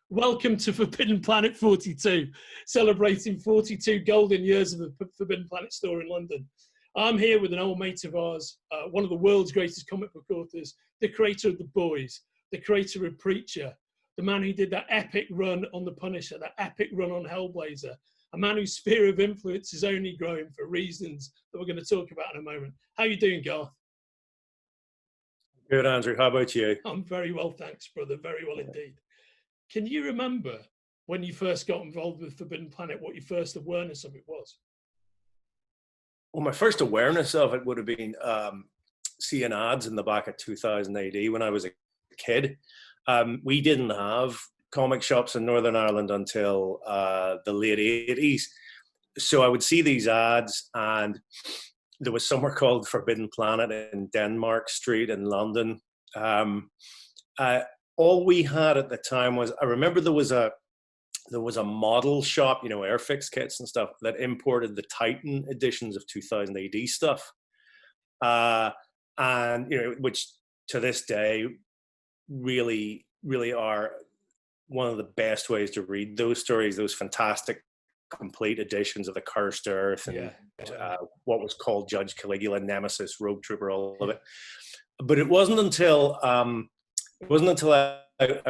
Welcome to Forbidden Planet 42, celebrating 42 golden years of the Forbidden Planet store in London. I'm here with an old mate of ours, one of the world's greatest comic book authors, the creator of The Boys, the creator of Preacher, the man who did that epic run on The Punisher, that epic run on Hellblazer, a man whose sphere of influence is only growing for reasons that we're going to talk about in a moment. How are you doing, Garth? Good, Andrew. How about you? I'm very well, thanks, brother. Very well indeed. Can you remember when you first got involved with Forbidden Planet, what your first awareness of it was? Well, my first awareness of it would have been seeing ads in the back of 2000 AD when I was a kid. We didn't have comic shops in Northern Ireland until the late 80s. So I would see these ads, and there was somewhere called Forbidden Planet in Denmark Street in London. All we had at the time was, I remember there was a model shop, you know, Airfix kits and stuff, that imported the Titan editions of 2000 AD stuff. And, you know, which to this day really are one of the best ways to read those stories, those fantastic complete editions of the Cursed Earth and what was called Judge Caligula, Nemesis, Rogue Trooper, all of it. But it wasn't until I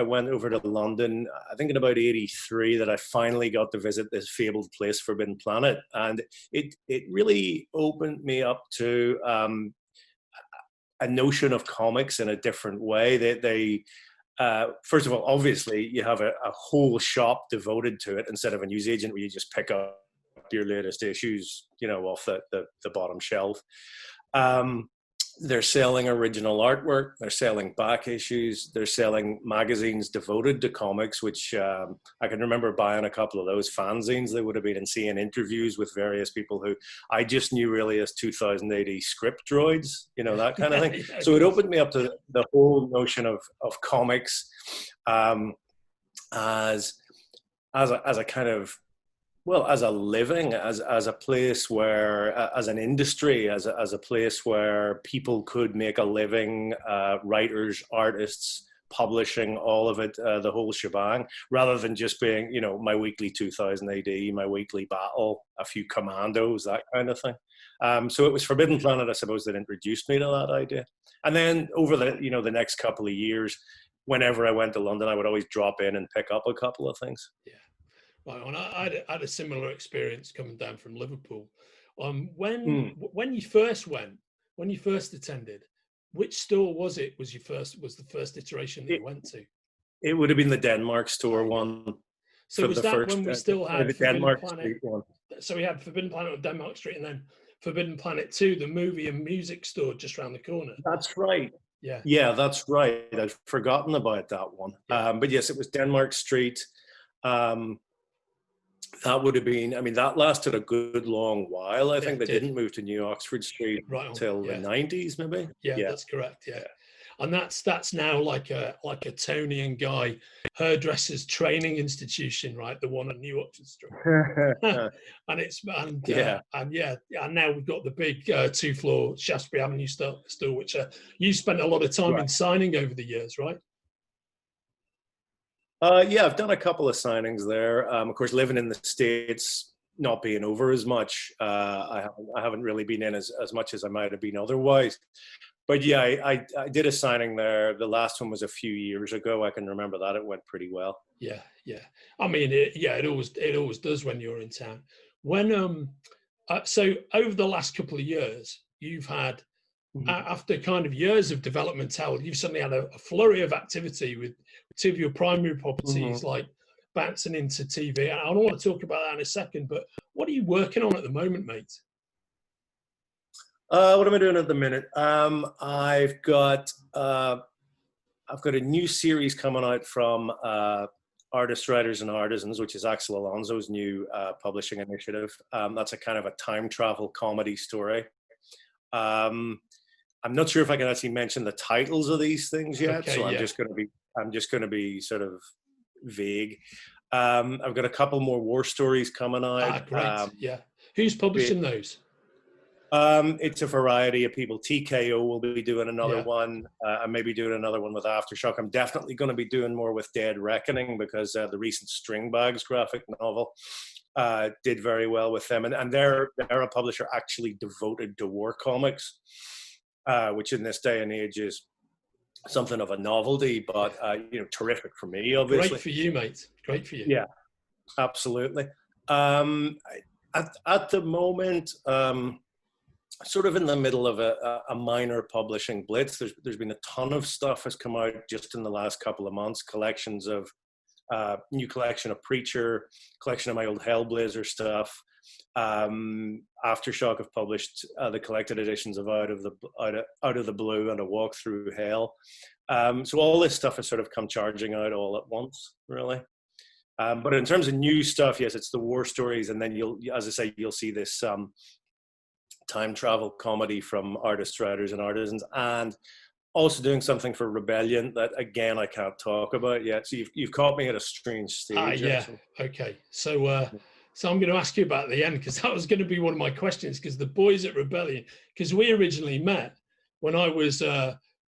went over to London, I think in about 83, that I finally got to visit this fabled place, Forbidden Planet. And it really opened me up to a notion of comics in a different way. They first of all, obviously, you have a whole shop devoted to it instead of a newsagent where you just pick up your latest issues, you know, off the bottom shelf. They're selling original artwork, they're selling back issues, they're selling magazines devoted to comics, which I can remember buying a couple of those fanzines. They would have been and seeing interviews with various people who I just knew really as 2000 AD script droids, you know, that kind of thing. So it opened me up to the whole notion of comics as a kind of, well, as a living, as a place where, as an industry, as a place where people could make a living, writers, artists, publishing, all of it, the whole shebang, rather than just being, you know, my weekly 2000 AD, my weekly battle, a few commandos, that kind of thing. So it was Forbidden Planet, I suppose, that introduced me to that idea. And then over the next couple of years, whenever I went to London, I would always drop in and pick up a couple of things. Yeah. Right, and I had a similar experience coming down from Liverpool. When you first went, when you first attended, which store was the first iteration that you went to? It would have been the Denmark store one. So was that when we still had the Denmark Street one? So we had Forbidden Planet on Denmark Street, and then Forbidden Planet 2, the movie and music store just around the corner. That's right. Yeah, that's right. I'd forgotten about that one. Yeah. But yes, it was Denmark Street. That would have been, I mean, that lasted a good long while. I think they didn't move to New Oxford Street until the 90s, maybe. Yeah, that's correct. Yeah. And that's now like a Tony and Guy hairdressers training institution, right? The one on New Oxford Street. And now we've got the big 2-floor Shaftesbury Avenue store, which you spent a lot of time in signing over the years, right? Yeah, I've done a couple of signings there. Of course, living in the States, not being over as much, I haven't really been in as much as I might have been otherwise. But yeah, I did a signing there. The last one was a few years ago. I can remember that. It went pretty well. Yeah. I mean, it always does when you're in town. When so over the last couple of years, you've had after kind of years of development hell, you've suddenly had a flurry of activity with two of your primary properties, like bouncing into TV. And I don't want to talk about that in a second, but what are you working on at the moment, mate? What am I doing at the minute? I've got a new series coming out from Artists, Writers and Artisans, which is Axel Alonso's new publishing initiative. That's a kind of a time travel comedy story. I'm not sure if I can actually mention the titles of these things yet, so I'm just going to be sort of vague. I've got a couple more war stories coming out. Great. Who's publishing those? It's a variety of people. TKO will be doing another Yeah. one. I may be doing another one with Aftershock. I'm definitely going to be doing more with Dead Reckoning because the recent String Bags graphic novel did very well with them. And they're a publisher actually devoted to war comics, which in this day and age is something of a novelty, but terrific for me, obviously. Great for you, mate. Great for you. Yeah, absolutely. At the moment, sort of in the middle of a minor publishing blitz. There's been a ton of stuff has come out just in the last couple of months. Collections of new collection of Preacher, collection of my old Hellblazer stuff. Aftershock have published the collected editions of Out of the Blue and A Walk Through Hell. So all this stuff has sort of come charging out all at once, really. But in terms of new stuff, yes, it's the war stories, and then as I say, you'll see this time travel comedy from artists, writers, and artisans, and also doing something for Rebellion that, again, I can't talk about yet. So you've caught me at a strange stage. Yeah. Okay. So I'm going to ask you about the end, because that was going to be one of my questions. Because the boys at Rebellion, because we originally met when I was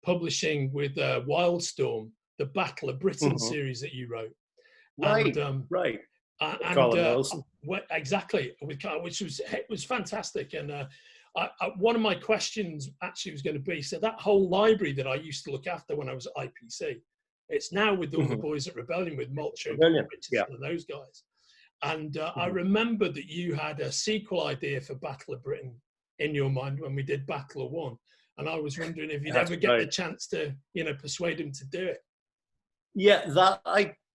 publishing with Wildstorm the Battle of Britain series that you wrote. Right. And, right. And Colin Wilson. Exactly, which was fantastic. And one of my questions actually was going to be, so that whole library that I used to look after when I was at IPC, it's now with all the boys at Rebellion, with Mulcher and those guys. And I remember that you had a sequel idea for Battle of Britain in your mind when we did Battle of One, and I was wondering if you'd ever get the chance to, persuade him to do it. Yeah, that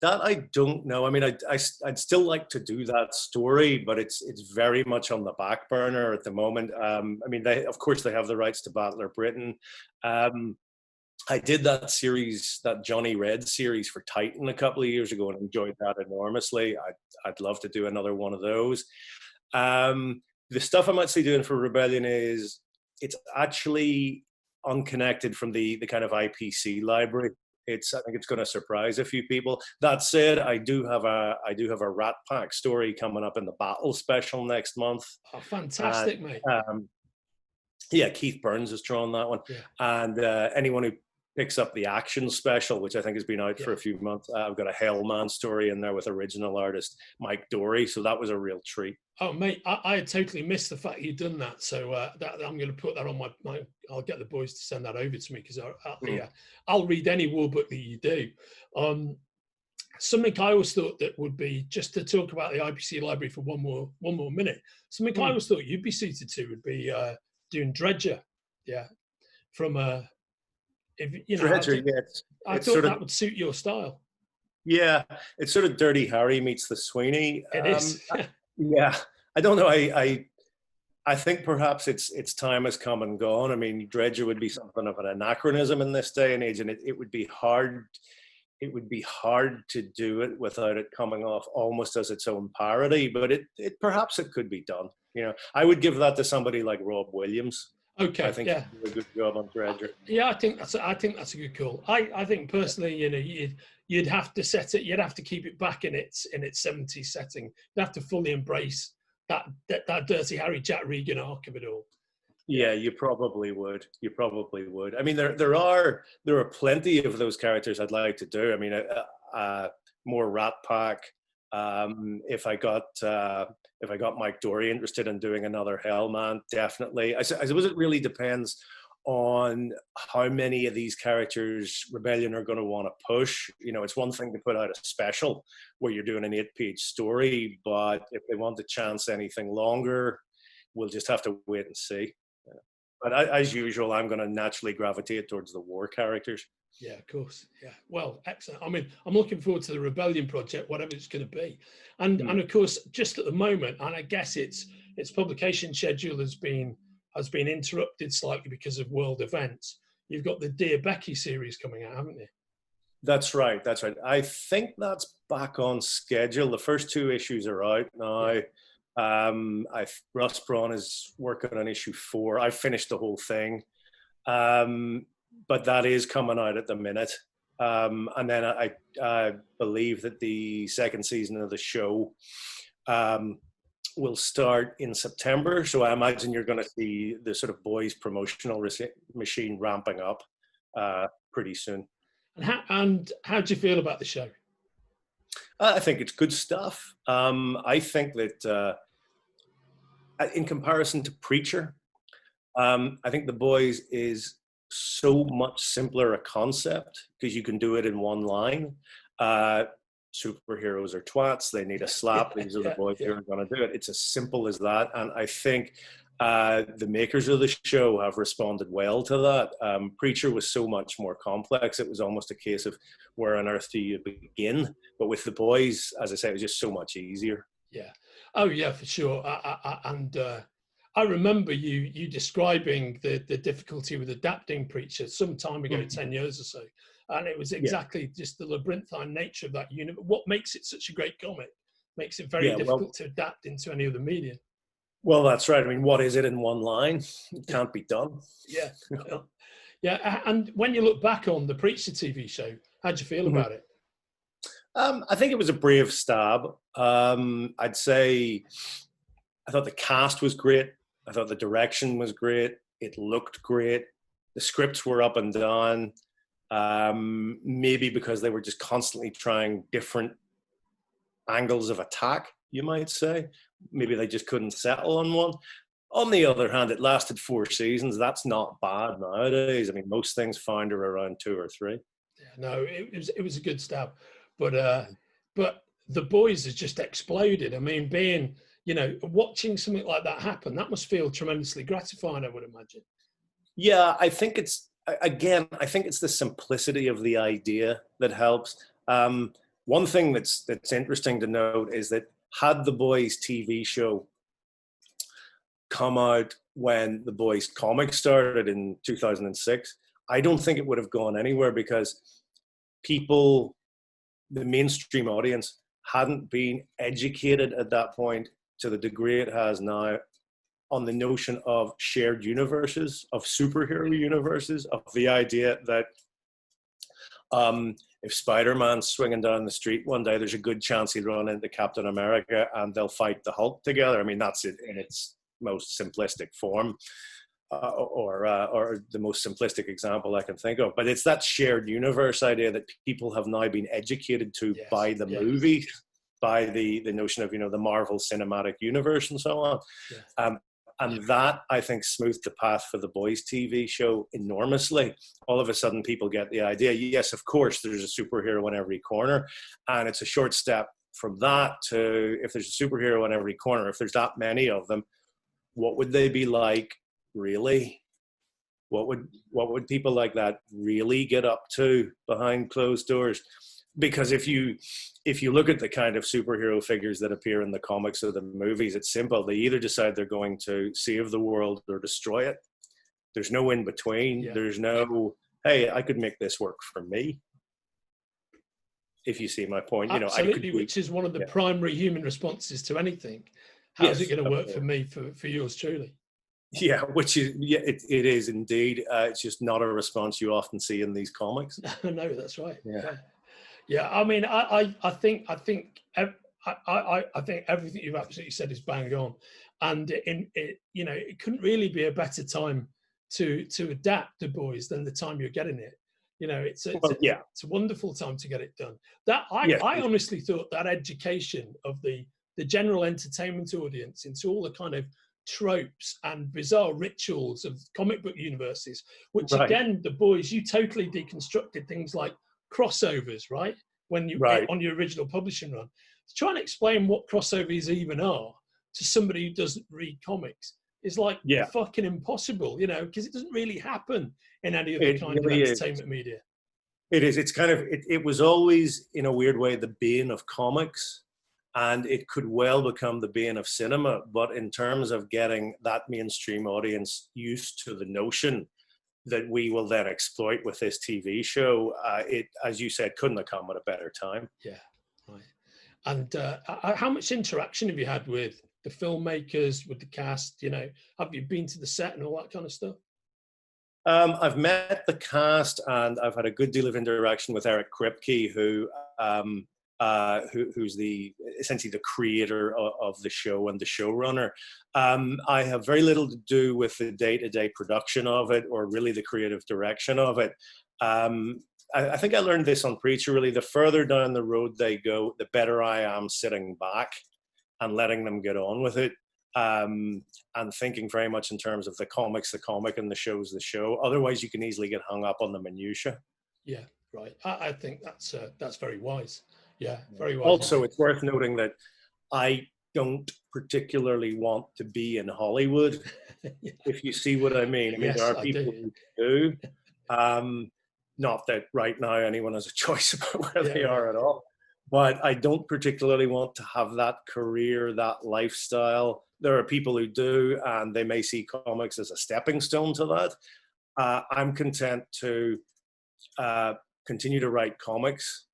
I don't know. I mean, I'd still like to do that story, but it's very much on the back burner at the moment. I mean, of course they have the rights to Battle of Britain. I did that series, that Johnny Red series for Titan a couple of years ago, and enjoyed that enormously. I'd love to do another one of those. The stuff I'm actually doing for Rebellion it's actually unconnected from the kind of IPC library. I think it's going to surprise a few people. That said, I do have a Rat Pack story coming up in the Battle special next month. Oh, fantastic, mate! Yeah, Keith Burns has drawn that one, and anyone who picks up the Action special, which I think has been out for a few months, I've got a Hellman story in there with original artist Mike Dory. So that was a real treat. Oh, mate, I had totally missed the fact you'd done that. So I'm going to put that on my I'll get the boys to send that over to me, because I'll read any war book that you do. Something I always thought that would be, just to talk about the IPC library for one more minute, something I always thought you'd be suited to would be doing Dredger. Yeah. From Dredger, yes. I thought that would suit your style. Yeah, it's sort of Dirty Harry meets the Sweeney. It is. Yeah, I don't know. I think perhaps its time has come and gone. I mean, Dredger would be something of an anachronism in this day and age, and it would be hard. It would be hard to do it without it coming off almost as its own parody. But it perhaps it could be done. I would give that to somebody like Rob Williams. Okay, I think he'd do a good job on Dredger. Yeah, I think that's a good call. I think personally, you'd have to set it. You'd have to keep it back in its 70s setting. You'd have to fully embrace that Dirty Harry, Jack Regan arc of it all. Yeah, you probably would. I mean, there are plenty of those characters I'd like to do. I mean, more Rat Pack. If I got Mike Dory interested in doing another Hellman, definitely. I suppose it really depends on how many of these characters Rebellion are going to want to push. It's one thing to put out a special where you're doing an 8-page story, but if they want to chance anything longer, we'll just have to wait and see. But as usual, I'm going to naturally gravitate towards the war characters. Yeah, of course. Yeah. Well, excellent. I mean, I'm looking forward to the Rebellion project, whatever it's going to be. And of course, just at the moment, and I guess its publication schedule has been interrupted slightly because of world events. You've got the Dear Becky series coming out, haven't you? That's right. I think that's back on schedule. The first 2 issues are out now. Yeah. Russ Braun is working on issue 4. I've finished the whole thing. But that is coming out at the minute. And then I believe that the second season of the show will start in September. So I imagine you're going to see the sort of boys promotional machine ramping up pretty soon. And how do you feel about the show? I think it's good stuff. I think that in comparison to Preacher, I think The Boys is so much simpler a concept because you can do it in one line. Superheroes are twats. They need a slap. These are the boys who are going to do it. It's as simple as that. And I think the makers of the show have responded well to that. Preacher was so much more complex. It was almost a case of where on earth do you begin? But with The Boys, as I say, it was just so much easier. Yeah. Oh, yeah, for sure. I remember you describing the difficulty with adapting Preacher some time ago, 10 years or so. And it was exactly just the labyrinthine nature of that universe. What makes it such a great comic makes it very difficult to adapt into any other medium. Well, that's right. I mean, what is it in one line? It can't be done. Yeah. Yeah. And when you look back on the Preacher TV show, how'd you feel about it? I think it was a brave stab. I'd say I thought the cast was great. I thought the direction was great. It looked great. The scripts were up and down. Maybe because they were just constantly trying different angles of attack, you might say. Maybe they just couldn't settle on one. On the other hand, it lasted 4 seasons. That's not bad nowadays. I mean, most things founder around 2 or 3. Yeah, no, it was a good stab. But The Boys has just exploded. I mean, watching something like that happen, that must feel tremendously gratifying, I would imagine. Yeah, I think it's the simplicity of the idea that helps. One thing that's interesting to note is that had the Boys TV show come out when the Boys comic started in 2006, I don't think it would have gone anywhere because the mainstream audience, hadn't been educated at that point to the degree it has now on the notion of shared universes, of superhero universes, of the idea that if Spider-Man's swinging down the street one day, there's a good chance he'll run into Captain America and they'll fight the Hulk together. I mean, that's it in its most simplistic form, or the most simplistic example I can think of. But it's that shared universe idea that people have now been educated to by the movie, by the notion of, the Marvel Cinematic Universe and so on. Yeah. And that, I think, smoothed the path for the Boys TV show enormously. All of a sudden, people get the idea, yes, of course, there's a superhero in every corner. And it's a short step from that to, if there's a superhero in every corner, if there's that many of them, what would they be like, really? What would people like that really get up to behind closed doors? Because if you look at the kind of superhero figures that appear in the comics or the movies, it's simple. They either decide they're going to save the world or destroy it. There's no in between. Yeah. There's no, hey, I could make this work for me. If you see my point. Absolutely, which is one of the primary human responses to anything. How's it going to work for me, for yours truly? Yeah, which is, it is indeed. It's just not a response you often see in these comics. No, that's right. Yeah, I mean, I think everything you've absolutely said is bang on, and it couldn't really be a better time to adapt The Boys than the time you're getting it. It's a wonderful time to get it done. I honestly thought that education of the general entertainment audience into all the kind of tropes and bizarre rituals of comic book universes, which again, The Boys, you totally deconstructed things like crossovers, right? When you on your original publishing run, to try and explain what crossovers even are to somebody who doesn't read comics is like fucking impossible, because it doesn't really happen in any other kind of entertainment media. It is. It's kind of, it was always in a weird way the bane of comics, and it could well become the bane of cinema. But in terms of getting that mainstream audience used to the notion that we will then exploit with this TV show, it, as you said, couldn't have come at a better time. Yeah, right. And how much interaction have you had with the filmmakers, with the cast? Have you been to the set and all that kind of stuff? I've met the cast, and I've had a good deal of interaction with Eric Kripke, who who's essentially the creator of the show and the showrunner. I have very little to do with the day-to-day production of it, or really the creative direction of it. I think I learned this on Preacher, really. The further down the road they go, the better I am sitting back and letting them get on with it. And thinking very much in terms of the comic's the comic and the show's the show. Otherwise, you can easily get hung up on the minutiae. Yeah, right. I think that's very wise. Yeah, very wise. Also, it's worth noting that I don't particularly want to be in Hollywood, yeah. If you see what I mean. I mean, yes, there are people who do. Not that right now anyone has a choice about where they are at all. But I don't particularly want to have that career, that lifestyle. There are people who do, and they may see comics as a stepping stone to that. I'm content to continue to write comics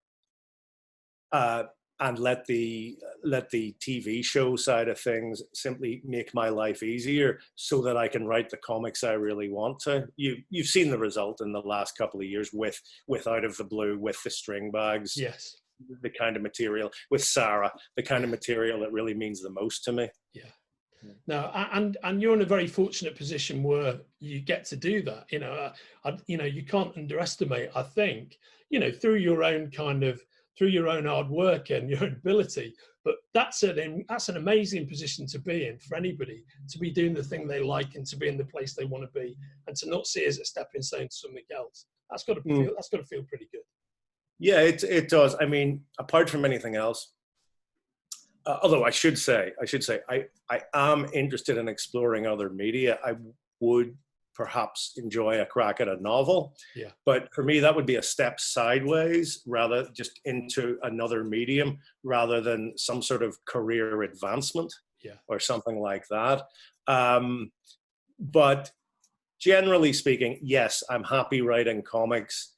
and let the TV show side of things simply make my life easier, so that I can write the comics I really want to. You've seen the result in the last couple of years with Out of the Blue, with the String Bags. Yes. The kind of material with Sarah, the kind of material that really means the most to me. Yeah. No, and you're in a very fortunate position where you get to do that. You can't underestimate, I think, through your own hard work and your own ability. But that's an amazing position to be in for anybody, to be doing the thing they like and to be in the place they want to be, and to not see it as a stepping stone to something else. That's got to feel pretty good. Yeah, it does. I mean, apart from anything else, although I should say, I am interested in exploring other media. I would perhaps enjoy a crack at a novel. Yeah. But for me, that would be a step sideways, rather just into another medium, rather than some sort of career advancement. Yeah. Or something like that. But generally speaking, yes, I'm happy writing comics.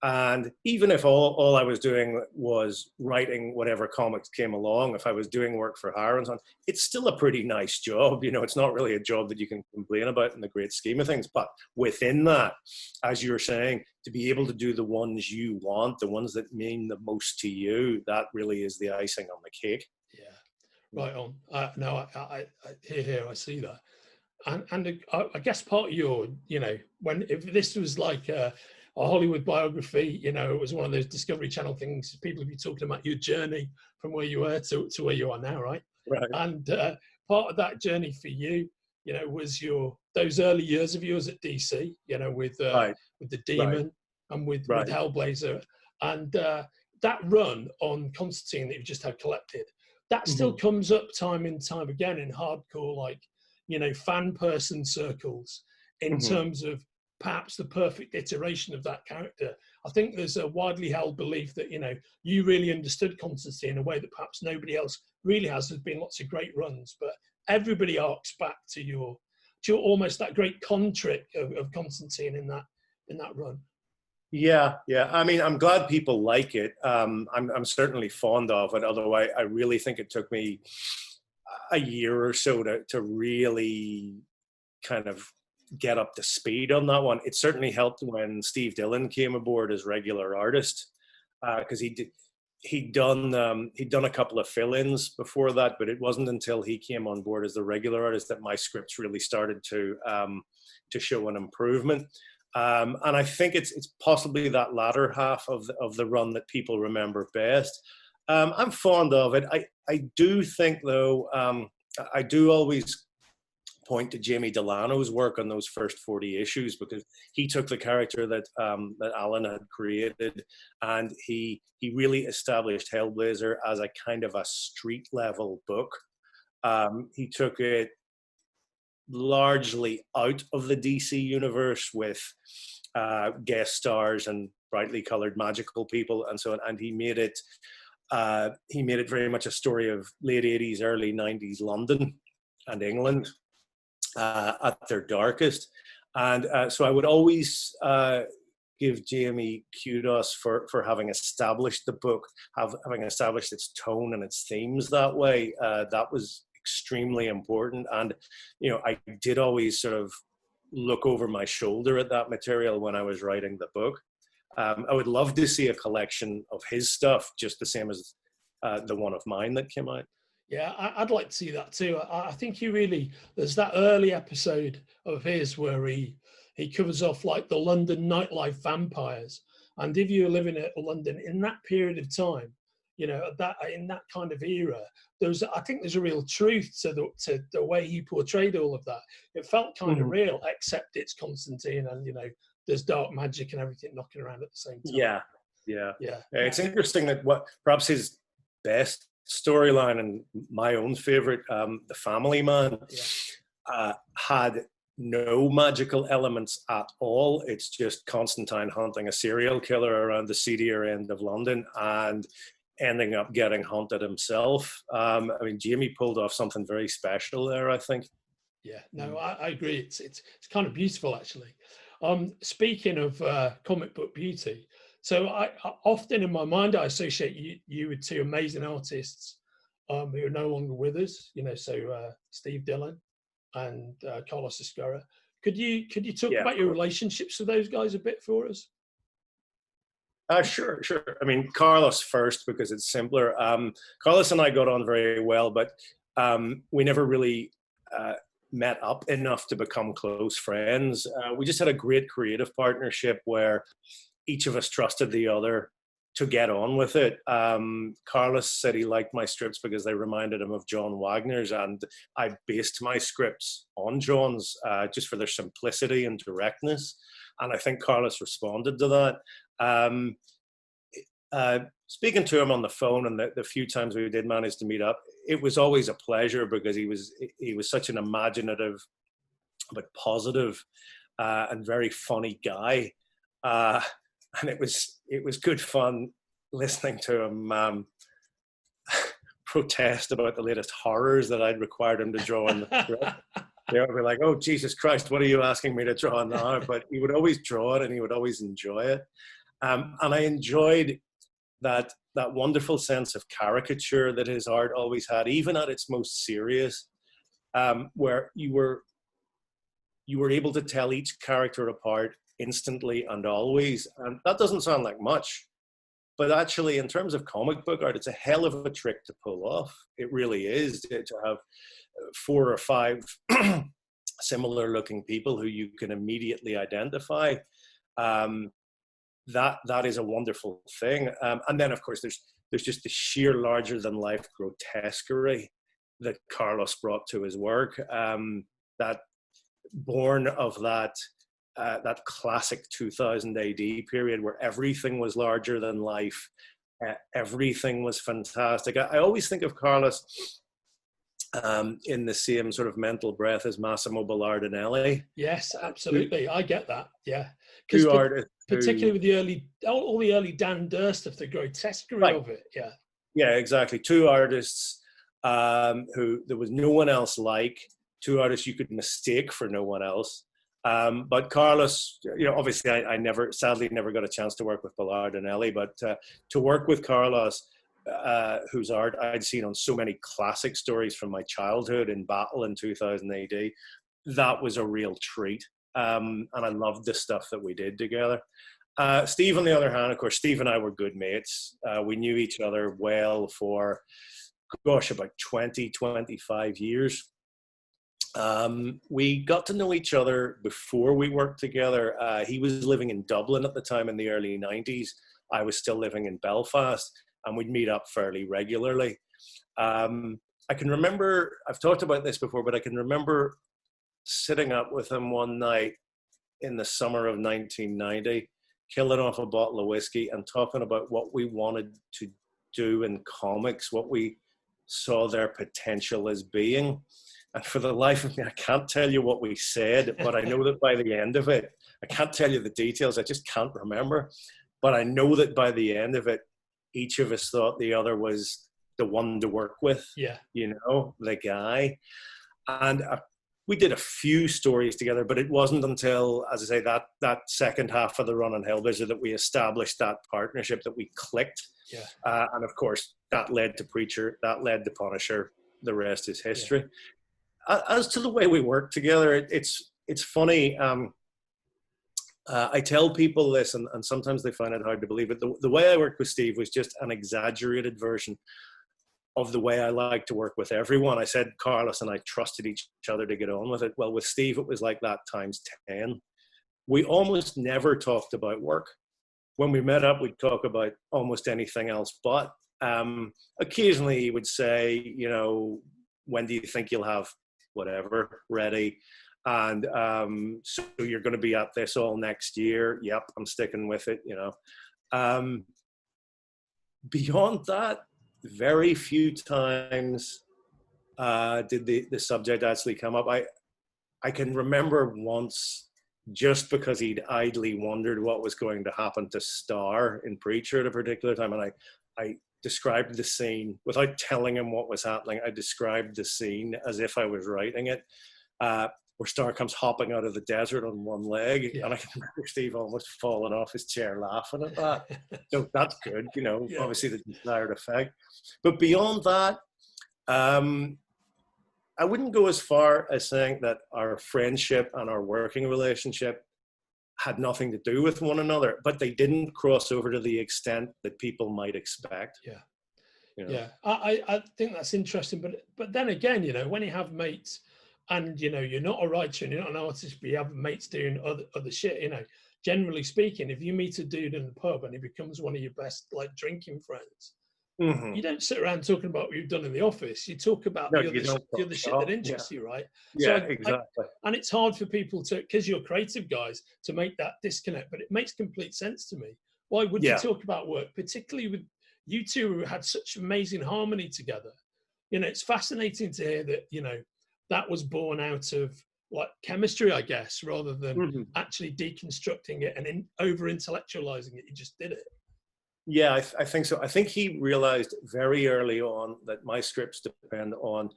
And even if all I was doing was writing whatever comics came along, if I was doing work for hire and so on, it's still a pretty nice job. It's not really a job that you can complain about in the great scheme of things. But within that, as you're saying, to be able to do the ones you want, the ones that mean the most to you, that really is the icing on the cake. Yeah, right on. No, I hear, I see that. And I guess part of your, if this was like a Hollywood biography, it was one of those Discovery Channel things, people would be talking about your journey from where you were to where you are now, right? Right. And part of that journey for you, was those early years of yours at DC, with the Demon and with Hellblazer, and that run on Constantine that you've just had collected, that still comes up time and time again in hardcore, fan person circles, in terms of perhaps the perfect iteration of that character. I think there's a widely held belief that, you really understood Constantine in a way that perhaps nobody else really has. There's been lots of great runs, but everybody arcs back to your almost that great con trick of Constantine in that run. Yeah. I mean, I'm glad people like it. I'm certainly fond of it, although I really think it took me a year or so to really kind of get up to speed on that one. It certainly helped when Steve Dillon came aboard as regular artist, because he'd done a couple of fill-ins before that, but it wasn't until he came on board as the regular artist that my scripts really started to show an improvement. And I think it's possibly that latter half of the run that people remember best. I'm fond of it. I do think, though, I do always point to Jamie Delano's work on those first 40 issues, because he took the character that Alan had created, and he really established Hellblazer as a kind of a street level book. He took it largely out of the DC universe with guest stars and brightly colored magical people and so on, and he made it very much a story of late 80s, early 90s London and England at their darkest. And so I would always give Jamie kudos for having established the book, having established its tone and its themes that way. That was extremely important. And, I did always sort of look over my shoulder at that material when I was writing the book. I would love to see a collection of his stuff, just the same as the one of mine that came out. Yeah, I'd like to see that too. I think there's that early episode of his where he covers off like the London nightlife vampires. And if you're living in London in that period of time, you know, in that kind of era, I think there's a real truth to the way he portrayed all of that. It felt kind of real, except it's Constantine and, you know, there's dark magic and everything knocking around at the same time. Yeah. Yeah. It's interesting that what perhaps his best storyline and my own favorite, The Family Man, had no magical elements at all. It's just Constantine hunting a serial killer around the seedier end of London and ending up getting hunted himself. I mean, Jamie pulled off something very special there, I think. Yeah, no, I agree. It's kind of beautiful, actually. Speaking of comic book beauty, so I often in my mind I associate you with two amazing artists who are no longer with us. You know, so Steve Dillon and Carlos Escoura. Could you talk about your relationships with those guys a bit for us? Sure. I mean, Carlos first because it's simpler. Carlos and I got on very well, but we never really met up enough to become close friends. We just had a great creative partnership where each of us trusted the other to get on with it. Carlos said he liked my scripts because they reminded him of John Wagner's, and I based my scripts on John's just for their simplicity and directness. And I think Carlos responded to that. Speaking to him on the phone and the few times we did manage to meet up, it was always a pleasure because he was such an imaginative but positive and very funny guy. And it was good fun listening to him protest about the latest horrors that I'd required him to draw in the script. They would be like, "Oh, Jesus Christ, what are you asking me to draw now?" But he would always draw it and he would always enjoy it. And I enjoyed that wonderful sense of caricature that his art always had, even at its most serious, where you were able to tell each character apart instantly and always. And that doesn't sound like much, but actually in terms of comic book art, it's a hell of a trick to pull off. It really is, to have 4 or 5 similar looking people who you can immediately identify. That is a wonderful thing. And then of course there's just the sheer larger than life grotesquerie that Carlos brought to his work, that born of that classic 2000 AD period where everything was larger than life, everything was fantastic. I always think of Carlos in the same sort of mental breath as Massimo Ballardinelli. Yes, absolutely. I get that. Yeah, two artists, particularly with all the early Dan Durst stuff, the grotesquerie of it. Yeah, exactly. 2 artists who there was no one else like. 2 artists you could mistake for no one else. But Carlos, obviously I sadly never got a chance to work with Ballardinelli, but to work with Carlos, whose art I'd seen on so many classic stories from my childhood in Battle in 2000 AD, that was a real treat. And I loved the stuff that we did together. Steve, on the other hand, of course, Steve and I were good mates. We knew each other well for, about 20, 25 years. We got to know each other before we worked together. He was living in Dublin at the time in the early 90s. I was still living in Belfast, and we'd meet up fairly regularly. I can remember, I've talked about this before, but I can remember sitting up with him one night in the summer of 1990, killing off a bottle of whiskey and talking about what we wanted to do in comics, what we saw their potential as being. And for the life of me, I can't tell you what we said, but I know that by the end of it, I can't tell you the details, I just can't remember. But I know that by the end of it, each of us thought the other was the one to work with, the guy. And we did a few stories together, but it wasn't until, as I say, that second half of the run on Hellblazer that we established that partnership, that we clicked. Yeah. And of course, that led to Preacher, that led to Punisher. The rest is history. Yeah. As to the way we work together, it's funny. I tell people this, and sometimes they find it hard to believe it. The way I worked with Steve was just an exaggerated version of the way I like to work with everyone. I said Carlos and I trusted each other to get on with it. Well, with Steve, it was like that times 10. We almost never talked about work. When we met up, we'd talk about almost anything else. But occasionally he would say, you know, when do you think you'll have whatever ready? And so you're going to be at this all next year. Yep, I'm sticking with it, you know. Beyond that, very few times did the subject actually come up. I can remember once, just because he'd idly wondered what was going to happen to Star in Preacher at a particular time, and I described the scene without telling him what was happening. I described the scene as if I was writing it, where Star comes hopping out of the desert on one leg, and I can remember Steve almost falling off his chair laughing at that. So that's good, you know, obviously the desired effect. But beyond that, I wouldn't go as far as saying that our friendship and our working relationship had nothing to do with one another, but they didn't cross over to the extent that people might expect. Yeah. You know? Yeah. I think that's interesting. But then again, you know, when you have mates and, you know, you're not a writer and you're not an artist, but you have mates doing other shit, you know, generally speaking, if you meet a dude in the pub and he becomes one of your best, like, drinking friends, you don't sit around talking about what you've done in the office. You talk about the other shit that interests you, right? Yeah, so exactly. And it's hard for people to, because you're creative guys, to make that disconnect, but it makes complete sense to me. Why would you talk about work, particularly with you two who had such amazing harmony together? You know, it's fascinating to hear that, you know, that was born out of like chemistry, I guess, rather than actually deconstructing it and over intellectualizing it. You just did it. Yeah, I think so. I think he realized very early on that my scripts depend on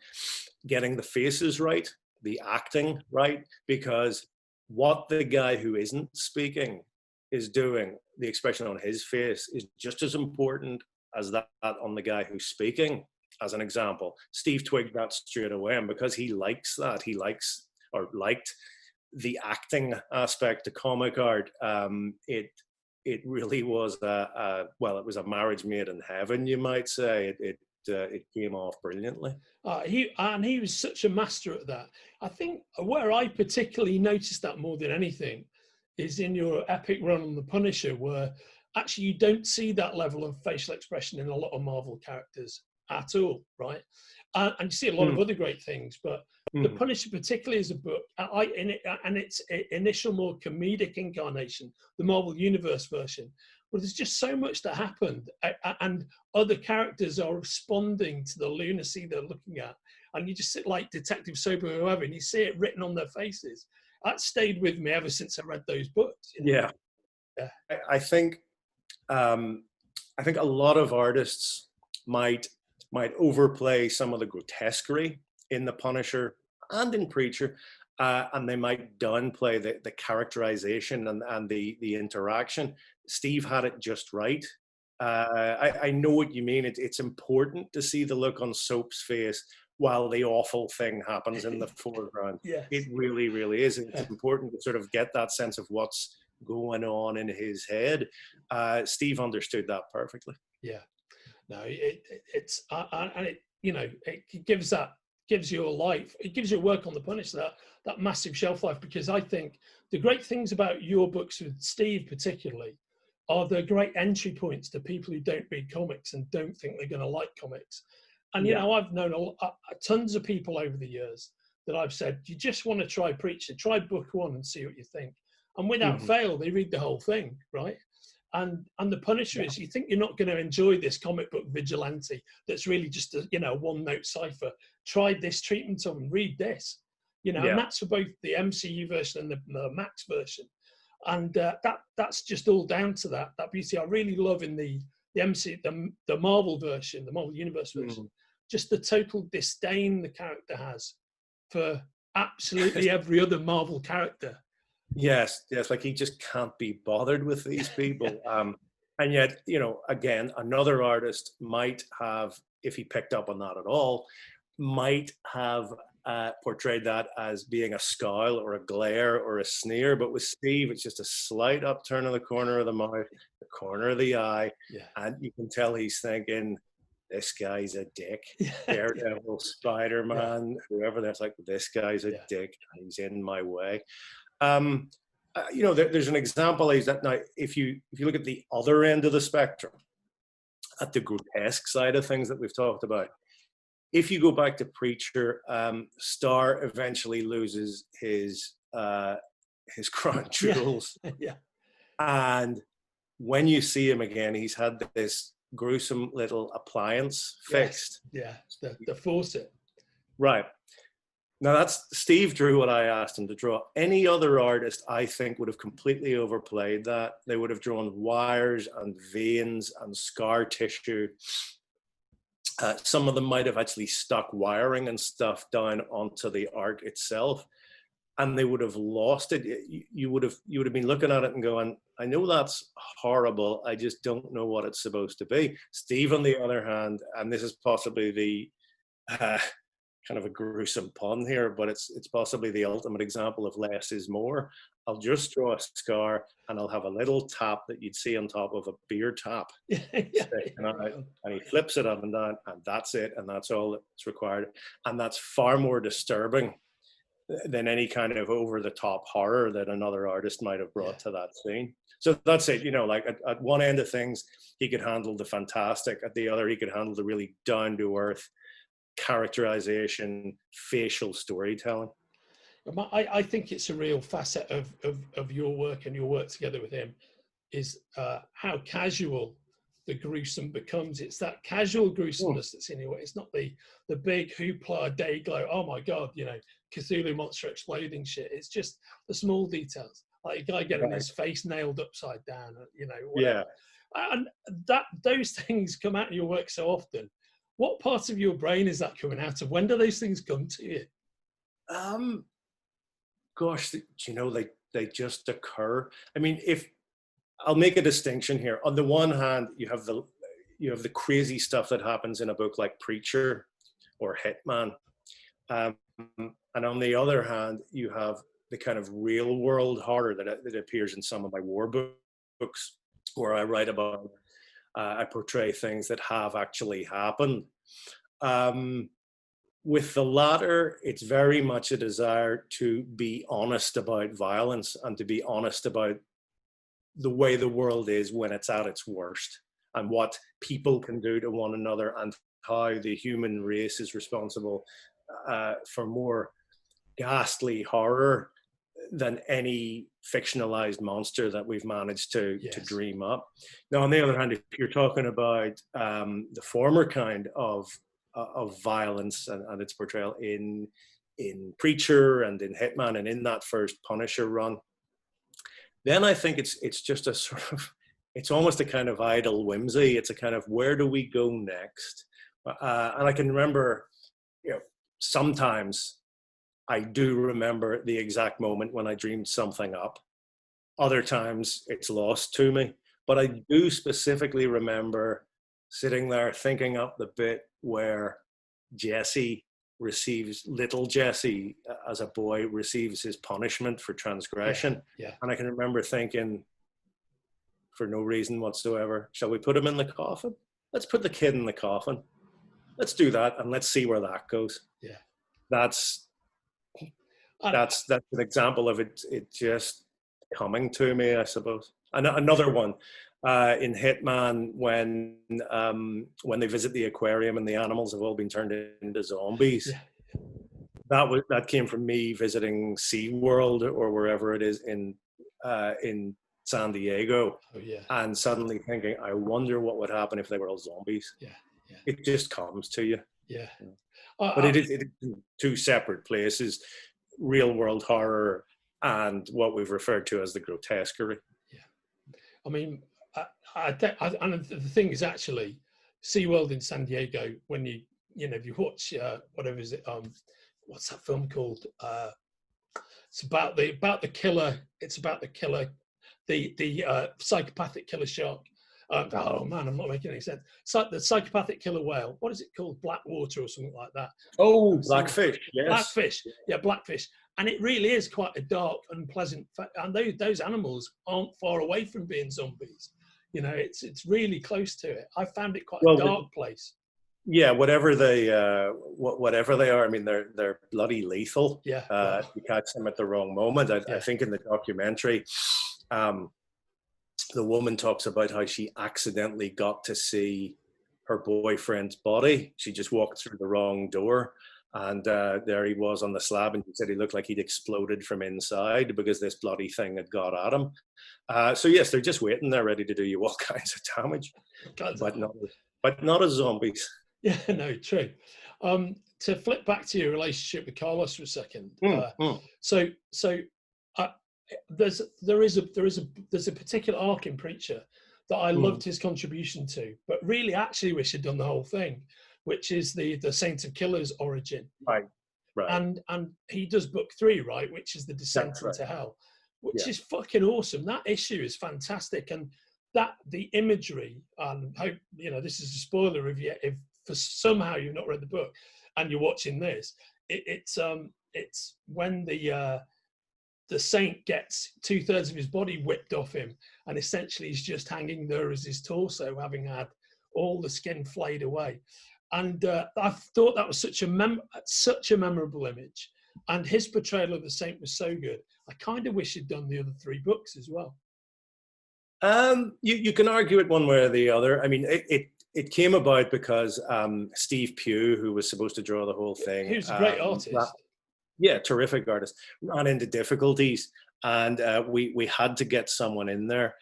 getting the faces right, the acting right, because what the guy who isn't speaking is doing, the expression on his face, is just as important as that on the guy who's speaking. As an example, Steve twigged that straight away, and because he likes that, he likes or liked the acting aspect of comic art. It really was it was a marriage made in heaven, you might say. It came off brilliantly. He was such a master at that. I think where I particularly noticed that more than anything is in your epic run on The Punisher, where actually you don't see that level of facial expression in a lot of Marvel characters at all, right? And you see a lot of other great things, but The Punisher particularly is a book, and its initial more comedic incarnation, the Marvel Universe version, where there's just so much that happened, and other characters are responding to the lunacy they're looking at, and you just sit like Detective Sober or whoever, and you see it written on their faces. That stayed with me ever since I read those books. You know? Yeah. I think a lot of artists might overplay some of the grotesquerie in The Punisher and in Preacher, and they might downplay the characterization and the interaction. Steve had it just right. I know what you mean. It's important to see the look on Soap's face while the awful thing happens in the foreground. Yes. It really, really is. It's important to sort of get that sense of what's going on in his head. Steve understood that perfectly. Yeah. No, it's and it, you know, it gives you a life. It gives you work on The Punisher, that massive shelf life, because I think the great things about your books with Steve particularly are the great entry points to people who don't read comics and don't think they're going to like comics. And, you know, I've known tons of people over the years that I've said, you just want to try Preacher, try book one and see what you think. And without fail, they read the whole thing, right? And The Punisher is, you think you're not going to enjoy this comic book vigilante that's really just a, you know, one-note cipher. Try this treatment of them, read this. You know, and that's for both the MCU version and the Max version. And that's just all down to that beauty. I really love in the Marvel version, the Marvel Universe version, just the total disdain the character has for absolutely every other Marvel character. Yes, like he just can't be bothered with these people. And yet, you know, again, another artist might have, if he picked up on that at all, might have portrayed that as being a scowl or a glare or a sneer. But with Steve, it's just a slight upturn of the corner of the mouth, the corner of the eye. Yeah. And you can tell he's thinking, this guy's a dick. Yeah. Daredevil, Spider-Man, whoever that's like, this guy's a Yeah. dick. And he's in my way. You know, there's an example is that now, if you look at the other end of the spectrum, at the grotesque side of things that we've talked about, if you go back to Preacher, Star eventually loses his crown jewels. Yeah. And when you see him again, he's had this gruesome little appliance fixed. Yeah, the faucet. Right. Now that's Steve drew what I asked him to draw. Any other artist, I think, would have completely overplayed that. They would have drawn wires and veins and scar tissue. Some of them might have actually stuck wiring and stuff down onto the art itself, and they would have lost it. You would have been looking at it and going, I know that's horrible. I just don't know what it's supposed to be. Steve, on the other hand, and this is possibly the kind of a gruesome pun here, but it's possibly the ultimate example of less is more. I'll just draw a scar and I'll have a little tap that you'd see on top of a beer tap. And he flips it up and down, and that's it, and that's all that's required. And that's far more disturbing than any kind of over-the-top horror that another artist might have brought to that scene. So that's it, you know, like at one end of things, he could handle the fantastic. At the other, he could handle the really down-to-earth characterization, facial storytelling. I think it's a real facet of your work and your work together with him is how casual the gruesome becomes. It's that casual gruesomeness that's in your way. It's not the big hoopla day glow, oh my God, you know, Cthulhu monster exploding shit. It's just the small details, like a guy getting his face nailed upside down, you know, whatever. And those things come out in your work so often. What part of your brain is that coming out of? When do those things come to you? Gosh, you know, they just occur. I mean, if I'll make a distinction here. On the one hand, you have the crazy stuff that happens in a book like Preacher or Hitman, and on the other hand, you have the kind of real world horror that appears in some of my war books, where I write about. I portray things that have actually happened. With the latter, it's very much a desire to be honest about violence and to be honest about the way the world is when it's at its worst, and what people can do to one another, and how the human race is responsible for more ghastly horror than any fictionalized monster that we've managed to dream up. Now, on the other hand, if you're talking about the former kind of violence and its portrayal in Preacher and in Hitman and in that first Punisher run, then I think it's just a sort of, it's almost a kind of idle whimsy. It's a kind of, where do we go next? And I can remember, you know, sometimes I do remember the exact moment when I dreamed something up. Other times it's lost to me. But I do specifically remember sitting there thinking up the bit where little Jesse, as a boy, receives his punishment for transgression. And I can remember thinking, for no reason whatsoever, shall we put him in the coffin? Let's put the kid in the coffin. Let's do that, and let's see where that goes. That's an example of it just coming to me, I suppose. And another one in Hitman, when they visit the aquarium and the animals have all been turned into zombies. That came from me visiting SeaWorld or wherever it is in San Diego, and suddenly thinking, I wonder what would happen if they were all zombies. It just comes to you. But it is two separate places: real world horror and what we've referred to as the grotesquerie. I mean, and the thing is, actually, SeaWorld in San Diego, when you watch whatever is it, what's that film called? It's about the killer. It's about the killer, the psychopathic killer shark, Oh man, I'm not making any sense. So the psychopathic killer whale. What is it called? Blackwater or something like that. Oh, Blackfish. Yes. Blackfish. Yeah, Blackfish. And it really is quite a dark, unpleasant. And those animals aren't far away from being zombies. You know, it's really close to it. I found it quite a dark place. Yeah, whatever they are. I mean, they're bloody lethal. Yeah. You catch them at the wrong moment. I think in the documentary, the woman talks about how she accidentally got to see her boyfriend's body. She just walked through the wrong door, and there he was on the slab, and she said he looked like he'd exploded from inside because this bloody thing had got at him. So yes, they're just waiting there, ready to do you all kinds of damage, but not as zombies. Yeah, no, true. To flip back to your relationship with Carlos for a second. There's a particular arc in Preacher that I loved his contribution to, but really actually wish he'd done the whole thing, which is the Saint of Killers origin. Right. And he does book 3, right, which is the Descent into Hell, which is fucking awesome. That issue is fantastic, and that the imagery. And hope this is a spoiler if for somehow you've not read the book and you're watching this. It's when the saint gets 2/3 of his body whipped off him, and essentially he's just hanging there as his torso, having had all the skin flayed away. And I thought that was such a memorable image, and his portrayal of the saint was so good. I kind of wish he'd done the other 3 books as well. You can argue it one way or the other. I mean, it came about because Steve Pugh, who was supposed to draw the whole thing, who's a great artist. Terrific artist, ran into difficulties, and we had to get someone in there.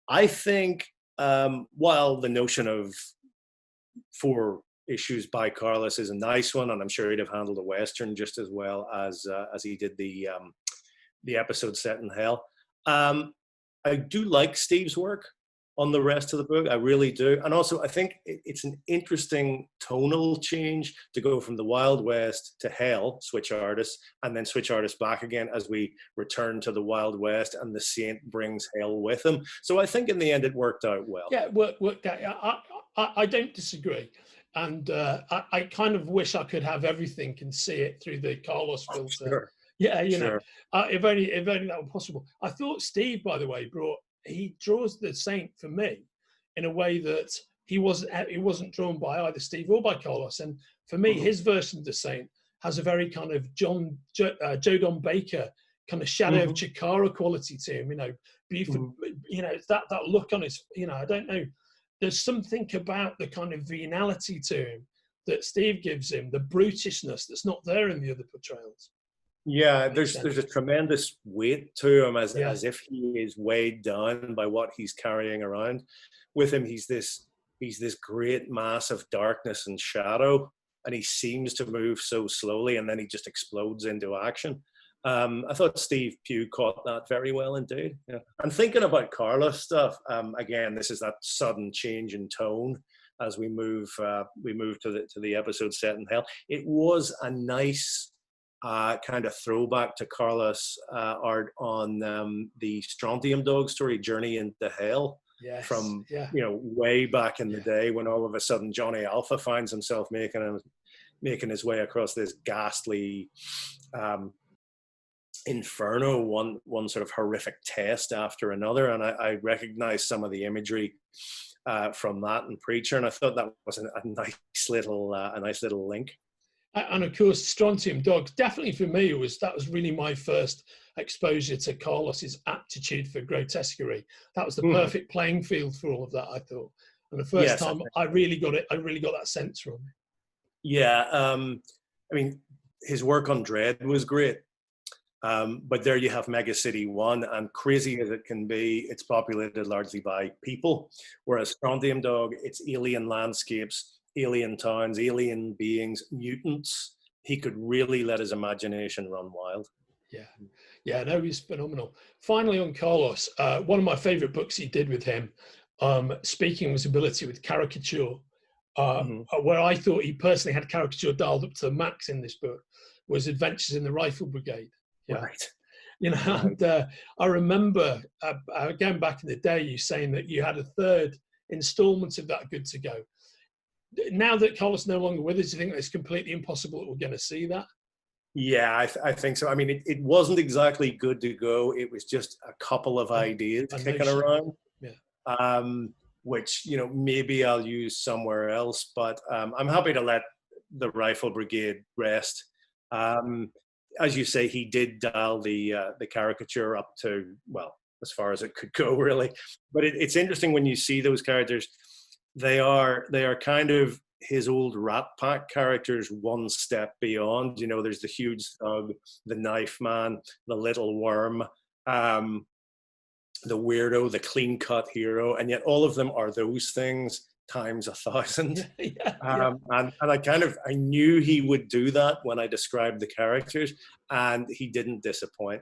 I think while the notion of 4 issues by Carlos is a nice one, and I'm sure he'd have handled a Western just as well as he did the episode set in hell. I do like Steve's work on the rest of the book. I really do. And also, I think it's an interesting tonal change to go from the Wild West to hell, switch artists, and then switch artists back again as we return to the Wild West, and the saint brings hell with him. So I think in the end it worked out well. Yeah, it worked out. I don't disagree. And I kind of wish I could have everything and see it through the Carlos filter. Sure. Yeah, if only that were possible. I thought Steve, by the way, he draws the saint for me in a way that he wasn't drawn by either Steve or by Carlos. And for me, his version of the saint has a very kind of Joe Don Baker kind of Shadow of Chikara quality to him. Beautiful. That look on his. I don't know. There's something about the kind of venality to him that Steve gives him, the brutishness that's not there in the other portrayals. Yeah, there's a tremendous weight to him as if he is weighed down by what he's carrying around with him. He's this great mass of darkness and shadow, and he seems to move so slowly, and then he just explodes into action. I thought Steve Pugh caught that very well indeed. Yeah. And thinking about Carlos stuff, again, this is that sudden change in tone as we move to the episode set in hell. It was a nice kind of throwback to Carlos art on the Strontium Dog story, Journey into Hell. Yes, from way back in the day, when all of a sudden Johnny Alpha finds himself making his way across this ghastly inferno, one sort of horrific test after another, and I recognized some of the imagery from that in Preacher, and I thought that was a nice little link. And of course, Strontium Dogs, definitely for me, that was really my first exposure to Carlos's aptitude for grotesquerie. That was the perfect playing field for all of that, I thought. And the first time I really got that sense from him. Yeah, I mean, his work on Dread was great. But there you have Mega City 1, and crazy as it can be, it's populated largely by people, whereas Strontium Dog, it's alien landscapes, alien towns, alien beings, mutants. He could really let his imagination run wild. Yeah, no, he's phenomenal. Finally, on Carlos, one of my favorite books he did with him, speaking of his ability with caricature, where I thought he personally had caricature dialed up to the max in this book, was Adventures in the Rifle Brigade. Yeah. Right. And I remember going back in the day, you saying that you had a third installment of that good to go. Now that Carlos no longer with us, do you think it's completely impossible that we're going to see that? Yeah, I think so. I mean, it wasn't exactly good to go. It was just a couple of ideas kicking around, which, maybe I'll use somewhere else. But I'm happy to let the Rifle Brigade rest. As you say, he did dial the caricature up to, well, as far as it could go, really. But it's interesting when you see those characters. They are kind of his old Rat Pack characters one step beyond. There's the huge thug, the knife man, the little worm, the weirdo, the clean cut hero, and yet all of them are those things times 1,000. And I knew he would do that when I described the characters, and he didn't disappoint.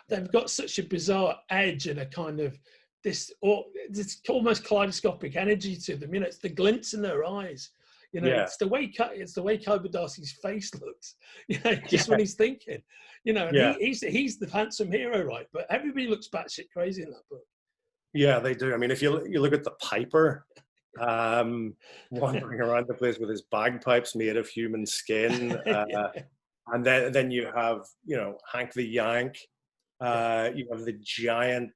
They've got such a bizarre edge and a kind of this almost kaleidoscopic energy to them. It's the glints in their eyes. It's the way Cobra Darcy's face looks. When he's thinking. And he's the handsome hero, right? But everybody looks batshit crazy in that book. Yeah, they do. I mean, if you look at the Piper, wandering around the place with his bagpipes made of human skin, and then you have Hank the Yank. You have the giant.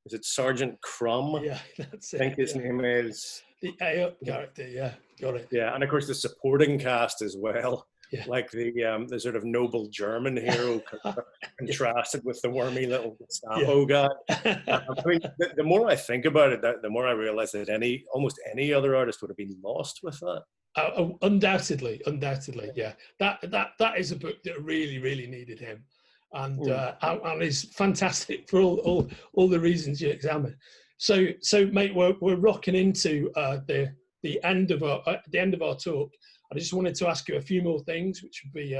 Is it Sergeant Crumb? Yeah, that's it. I think his name is. The A-up character, got it. Yeah, and of course the supporting cast as well, like the sort of noble German hero contrasted with the wormy little Gestapo guy. I mean, the more I think about it, the more I realize that almost any other artist would have been lost with that. Undoubtedly, yeah. That is a book that really, really needed him. And is fantastic for all the reasons you examine. So mate, we're rocking into the end of our talk. I just wanted to ask you a few more things, which would be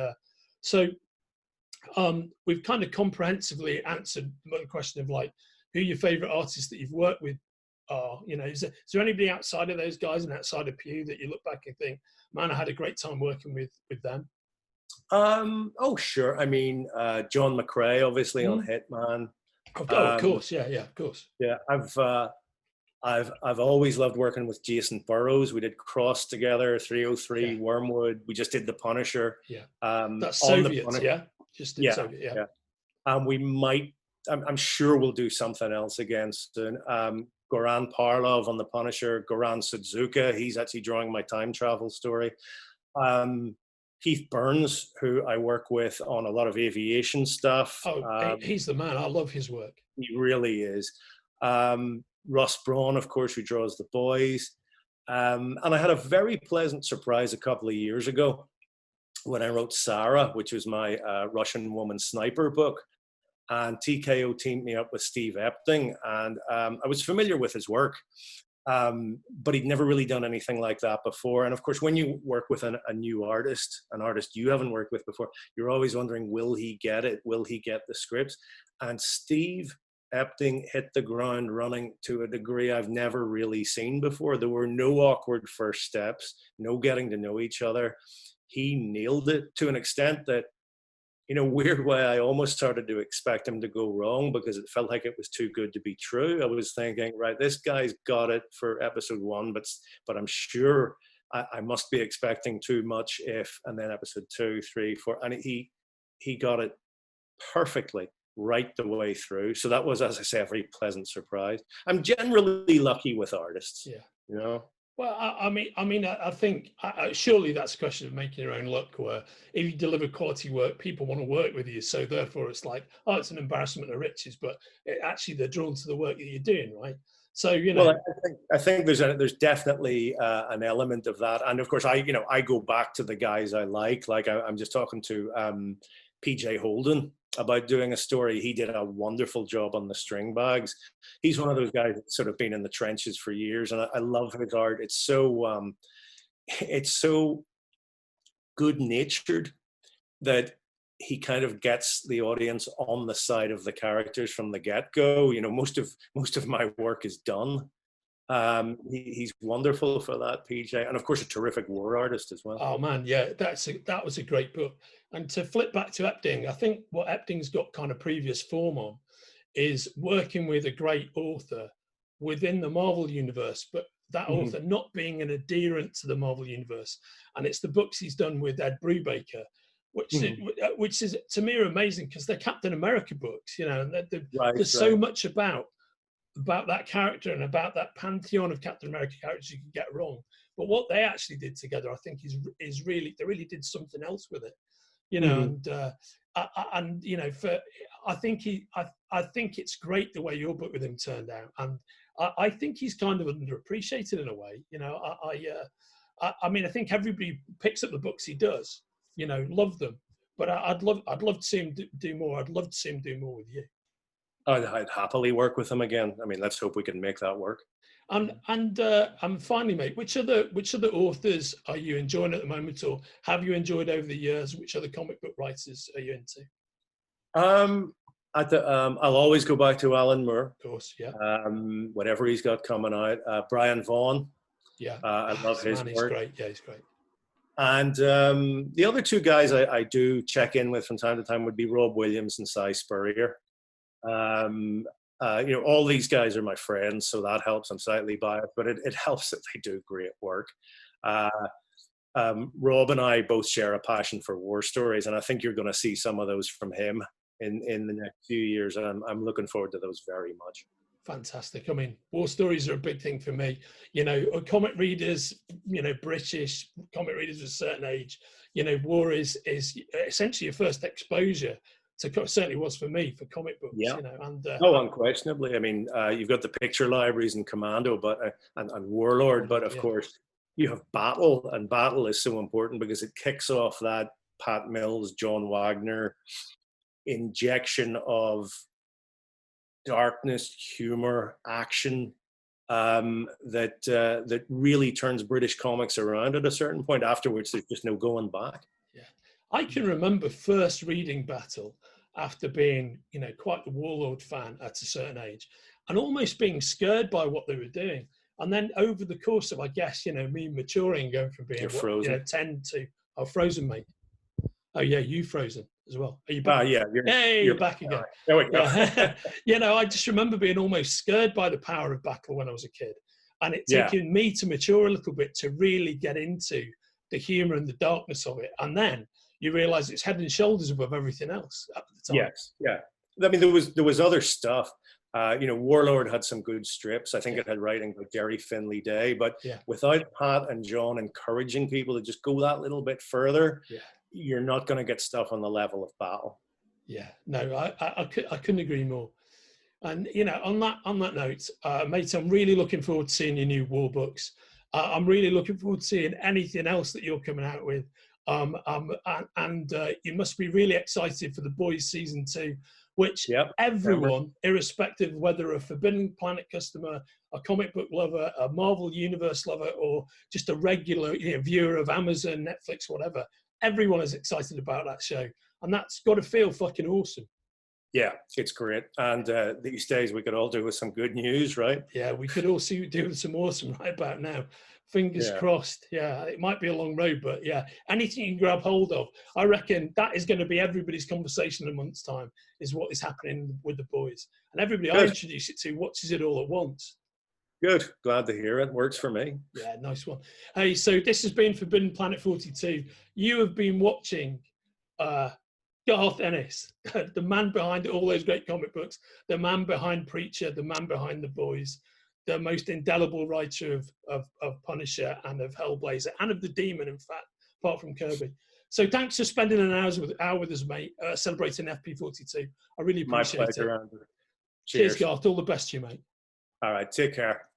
we've kind of comprehensively answered the question of like who your favorite artists that you've worked with are. Is there anybody outside of those guys and outside of Pew that you look back and think, man, I had a great time working with them? Oh sure. I mean, John McCrae, obviously on Hitman. Of course, yeah, of course. Yeah, I've always loved working with Jason Burrows. We did Cross together, 303, Wormwood. We just did The Punisher. Yeah, that's Soviets, just did Soviet, we might. I'm sure we'll do something else again soon. Goran Parlov on The Punisher. Goran Sudzuka. He's actually drawing my time travel story. Keith Burns, who I work with on a lot of aviation stuff. He's the man. I love his work. He really is. Russ Braun, of course, who draws The Boys. And I had a very pleasant surprise a couple of years ago when I wrote Sarah, which was my Russian woman sniper book. And TKO teamed me up with Steve Epting. And I was familiar with his work. But he'd never really done anything like that before. And of course, when you work with a new artist, an artist you haven't worked with before, you're always wondering, will he get it? Will he get the scripts? And Steve Epting hit the ground running to a degree I've never really seen before. There were no awkward first steps, no getting to know each other. He nailed it to an extent that, in a weird way, I almost started to expect him to go wrong because it felt like it was too good to be true. I was thinking, right, this guy's got it for episode 1, but I'm sure I must be expecting too much and then episode 2, 3, 4, and he got it perfectly right the way through. So that was, as I say, a very pleasant surprise. I'm generally lucky with artists. Well, I think surely that's a question of making your own luck, where if you deliver quality work, people want to work with you. So therefore it's like, it's an embarrassment of riches, but actually they're drawn to the work that you're doing, right? So, Well, I think there's definitely an element of that. And of course, I go back to the guys I like. Like I'm just talking to PJ Holden about doing a story. He did a wonderful job on the string bags. He's one of those guys that's sort of been in the trenches for years, and I love his art. It's so good-natured that he kind of gets the audience on the side of the characters from the get-go. Most of my work is done. He's wonderful for that, PJ, and of course a terrific war artist as well. Oh man, yeah, that was a great book. And to flip back to Epting, I think what Epting's got kind of previous form on is working with a great author within the Marvel universe, but that author not being an adherent to the Marvel universe. And it's the books he's done with Ed Brubaker, which is to me are amazing because they're Captain America books, you know, and there's so much about that character and about that pantheon of Captain America characters you can get wrong. But what they actually did together, I think, is really, they really did something else with it, you know. And you know, I think it's great the way your book with him turned out, and I think he's kind of underappreciated in a way, you know. I mean, I think everybody picks up the books he does, you know, love them, but I'd love to see him do more. I'd love to see him do more with you. I'd happily work with him again. I mean, let's hope we can make that work. And finally, mate, which other authors are you enjoying at the moment, or have you enjoyed over the years? Which other comic book writers are you into? I'll always go back to Alan Moore. Of course, yeah. Whatever he's got coming out. Brian Vaughan. Yeah, I love his work. He's great. Yeah, he's great. And the other two guys I do check in with from time to time would be Rob Williams and Cy Spurrier. You know, all these guys are my friends, so that helps. I'm slightly biased, but it helps that they do great work. Rob and I both share a passion for war stories, and I think you're going to see some of those from him in the next few years. And I'm looking forward to those very much. Fantastic. I mean, war stories are a big thing for me. You know, comic readers, you know, British comic readers of a certain age, you know, war is essentially your first exposure to, certainly was for me, for comic books. Yeah. You know, and unquestionably. I mean, you've got the picture libraries and Commando, but and Warlord, but of course you have Battle, and Battle is so important because it kicks off that Pat Mills, John Wagner injection of darkness, humor, action that really turns British comics around at a certain point. Afterwards, there's just no going back. Yeah, I can remember first reading Battle after being, you know, quite a Warlord fan at a certain age, and almost being scared by what they were doing. And then over the course of, I guess, you know, me maturing, going from being 10 to frozen, mate. Oh yeah, you frozen as well. Are you back? Yeah, you're back again. There we go. Yeah. You know, I just remember being almost scared by the power of Battle when I was a kid, and it taking me to mature a little bit to really get into the humor and the darkness of it. And then you realize it's head and shoulders above everything else at the time. Yes, yeah. I mean, there was other stuff. You know, Warlord had some good strips. I think it had writing by Jerry Finley Day, but without Pat and John encouraging people to just go that little bit further, you're not going to get stuff on the level of Battle. Yeah, no, I couldn't agree more. And you know, on that note, mate, I'm really looking forward to seeing your new war books. I'm really looking forward to seeing anything else that you're coming out with. And you must be really excited for The Boys Season 2, which everyone, irrespective of whether a Forbidden Planet customer, a comic book lover, a Marvel Universe lover, or just a regular viewer of Amazon, Netflix, whatever, everyone is excited about that show. And that's got to feel fucking awesome. Yeah, it's great. And these days we could all do with some good news, right? Yeah, we could all do some awesome right about now. Fingers crossed. Yeah, it might be a long road, but yeah, anything you can grab hold of. I reckon that is going to be everybody's conversation in a month's time, is what is happening with The Boys. And everybody I introduce it to watches it all at once. Good. Glad to hear it. Works for me. Yeah, nice one. Hey, so this has been Forbidden Planet 42. You have been watching Garth Ennis, the man behind all those great comic books, the man behind Preacher, the man behind The Boys, the most indelible writer of Punisher and of Hellblazer and of the Demon, in fact, apart from Kirby. So thanks for spending an hour with us, mate, celebrating FP42. I really appreciate it. My pleasure, Andrew. Cheers, Garth. All the best to you, mate. All right. Take care.